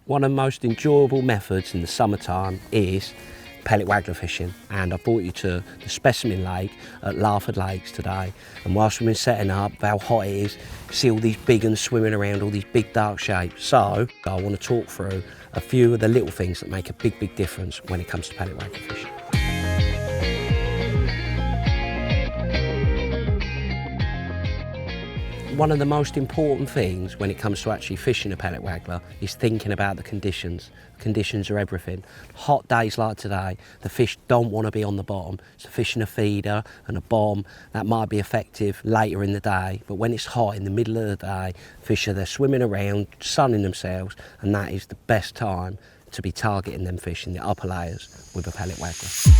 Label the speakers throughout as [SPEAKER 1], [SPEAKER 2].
[SPEAKER 1] One of the most enjoyable methods in the summertime is pellet waggler fishing, and I brought you to the specimen lake at Larford Lakes today. And whilst we've been setting up how hot it is, see all these big uns swimming around, all these big dark shapes. So I want to talk through a few of the little things that make a big difference when it comes to pellet waggler fishing. One of the most important things when it comes to actually fishing a pellet waggler is thinking about the conditions. Conditions are everything. Hot days like today, the fish don't want to be on the bottom. So fishing a feeder and a bomb, that might be effective later in the day, but when it's hot in the middle of the day, fish are there swimming around, sunning themselves, and that is the best time to be targeting them fish in the upper layers with a pellet waggler.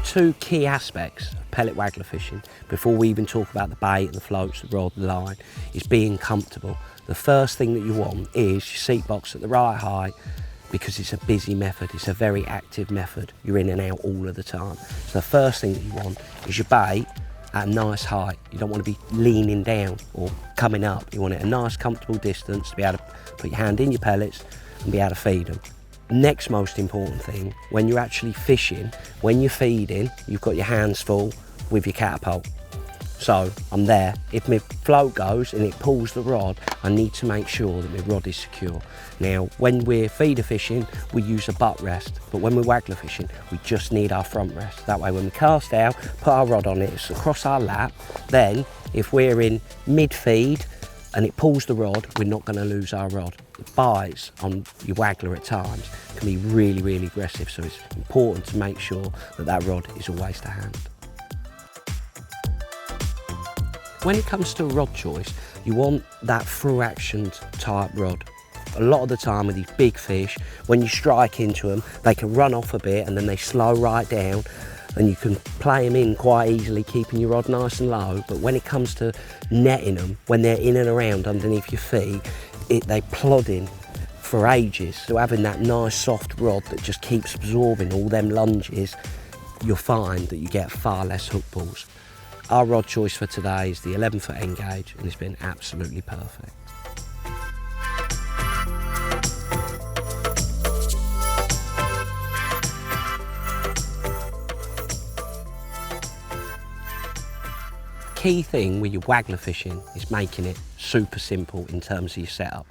[SPEAKER 1] Two key aspects of pellet waggler fishing, before we even talk about the bait and the floats, the rod, the line, is being comfortable. The first thing that you want is your seat box at the right height, because it's a busy method, it's a very active method. You're in and out all of the time. So the first thing that you want is your bait at a nice height. You don't want to be leaning down or coming up. You want it at a nice comfortable distance to be able to put your hand in your pellets and be able to feed them. Next most important thing, when you're actually fishing, when you're feeding, you've got your hands full with your catapult. So I'm there. If my float goes and it pulls the rod, I need to make sure that my rod is secure. Now, when we're feeder fishing, we use a butt rest, but when we're waggler fishing, we just need our front rest. That way, when we cast out, put our rod on it, it's across our lap. Then, if we're in mid-feed and it pulls the rod, we're not going to lose our rod. The bites on your waggler at times can be really aggressive, so it's important to make sure that that rod is always to hand. When it comes to rod choice, you want that through action type rod. A lot of the time with these big fish, when you strike into them, they can run off a bit and then they slow right down, and you can play them in quite easily, keeping your rod nice and low. But when it comes to netting them, when they're in and around underneath your feet, they plod in for ages. So having that nice soft rod that just keeps absorbing all them lunges, you'll find that you get far less hook pulls. Our rod choice for today is the 11-foot N-gauge, and it's been absolutely perfect. Key thing with your waggler fishing is making it super simple in terms of your setup.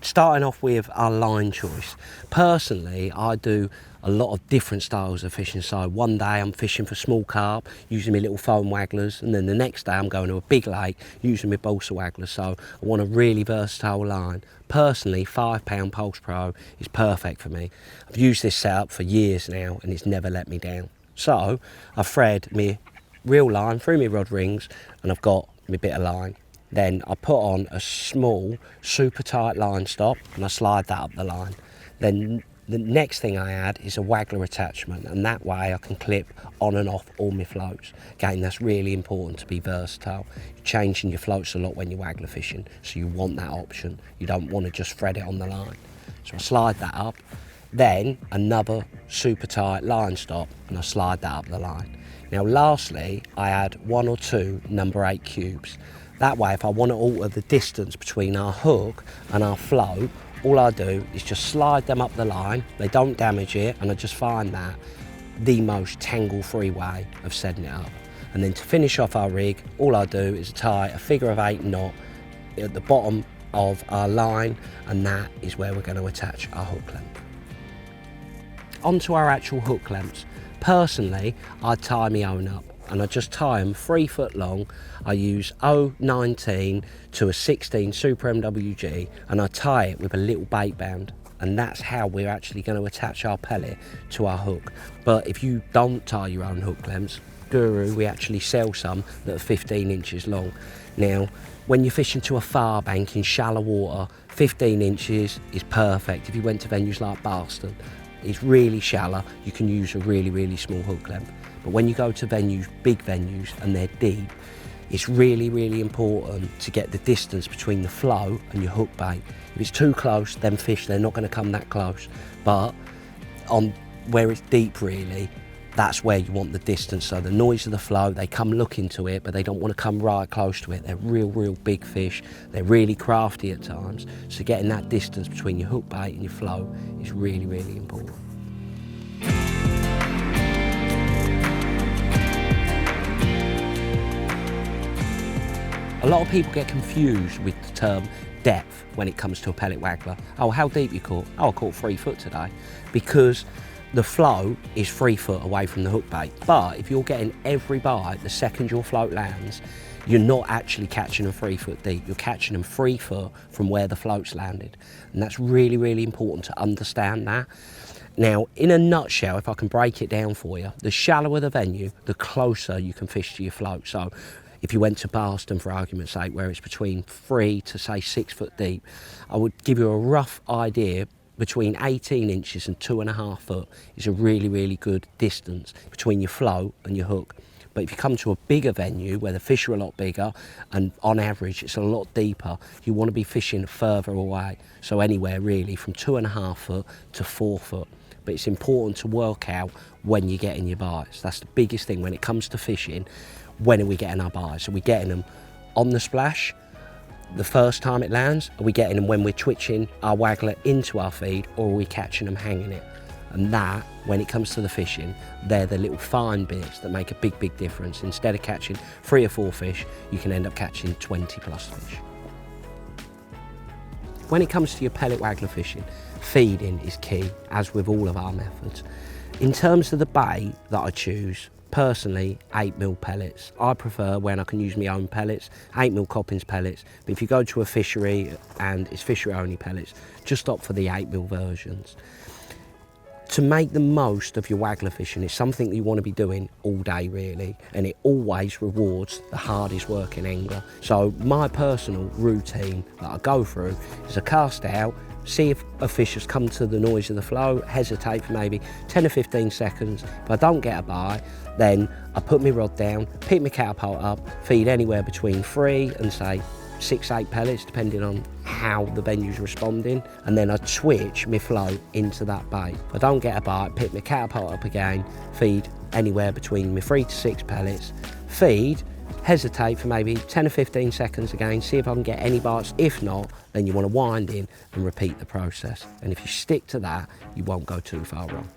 [SPEAKER 1] Starting off with our line choice. Personally, I do a lot of different styles of fishing. So one day I'm fishing for small carp using my little foam wagglers, and then the next day I'm going to a big lake using my balsa wagglers. So I want a really versatile line. Personally, 5-pound Pulse Pro is perfect for me. I've used this setup for years now and it's never let me down. So I thread my reel line through my rod rings and I've got my bit of line. Then I put on a small, super tight line stop and I slide that up the line. Then the next thing I add is a waggler attachment, and that way I can clip on and off all my floats. Again, that's really important to be versatile. You're changing your floats a lot when you're waggler fishing, so you want that option. You don't want to just thread it on the line. So I slide that up, then another super tight line stop and I slide that up the line. Now lastly, I add 1 or 2 number 8 cubes. That way, if I want to alter the distance between our hook and our float, all I do is just slide them up the line. They don't damage it, and I just find that the most tangle-free way of setting it up. And then to finish off our rig, all I do is tie a figure of 8 knot at the bottom of our line, and that is where we're going to attach our hook length. Onto our actual hook lengths. Personally, I tie my own up, and I just tie them 3 foot long. I use 0.19 to a 16 Super MWG, and I tie it with a little bait band, and that's how we're actually going to attach our pellet to our hook. But if you don't tie your own hook lengths, Guru, we actually sell some that are 15 inches long. Now, when you're fishing to a far bank in shallow water, 15 inches is perfect. If you went to venues like Boston, it's really shallow, you can use a really small hook length. But when you go to venues, big venues, and they're deep, it's really important to get the distance between the flow and your hook bait. If it's too close, then fish, they're not going to come that close. But on where it's deep really, That's where you want the distance. So the noise of the flow, they come look into it, but they don't want to come right close to it. They're real big fish. They're really crafty at times. So getting that distance between your hook bait and your flow is really important. A lot of people get confused with the term depth when it comes to a pellet waggler. Oh, how deep you caught? Oh, I caught 3 foot today. Because the flow is 3 foot away from the hook bait. But if you're getting every bite, the second your float lands, you're not actually catching them 3 foot deep. You're catching them 3 foot from where the float's landed. And that's really important to understand that. Now, in a nutshell, if I can break it down for you, the shallower the venue, the closer you can fish to your float. So if you went to Barston, for argument's sake, where it's between 3 to say 6 foot deep, I would give you a rough idea. Between 18 inches and 2.5 foot is a really good distance between your float and your hook. But if you come to a bigger venue where the fish are a lot bigger and on average it's a lot deeper, you want to be fishing further away. So anywhere really from 2.5 foot to 4 foot. But it's important to work out when you're getting your bites. That's the biggest thing when it comes to fishing. When are we getting our bites? Are we getting them on the splash the first time it lands? Are we getting them when we're twitching our waggler into our feed, or are we catching them hanging it? And that, when it comes to the fishing, they're the little fine bits that make a big difference. Instead of catching 3 or 4 fish, you can end up catching 20 plus fish. When it comes to your pellet waggler fishing, feeding is key, as with all of our methods. In terms of the bait that I choose, personally, 8mm pellets. I prefer when I can use my own pellets, 8mm Coppins pellets, but if you go to a fishery and it's fishery only pellets, just opt for the 8mm versions. To make the most of your waggler fishing is something that you want to be doing all day really, and it always rewards the hardest working angler. So my personal routine that I go through is I cast out, see if a fish has come to the noise of the flow, hesitate for maybe 10 or 15 seconds. If I don't get a bite, then I put my rod down, pick my catapult up, feed anywhere between 3 and say 6-8 pellets, depending on how the venue's responding, and then I switch my float into that bait. If I don't get a bite, pick my catapult up again, feed anywhere between my 3 to 6 pellets, feed, hesitate for maybe 10 or 15 seconds again, see if I can get any bites. If not, then you want to wind in and repeat the process. And if you stick to that, you won't go too far wrong.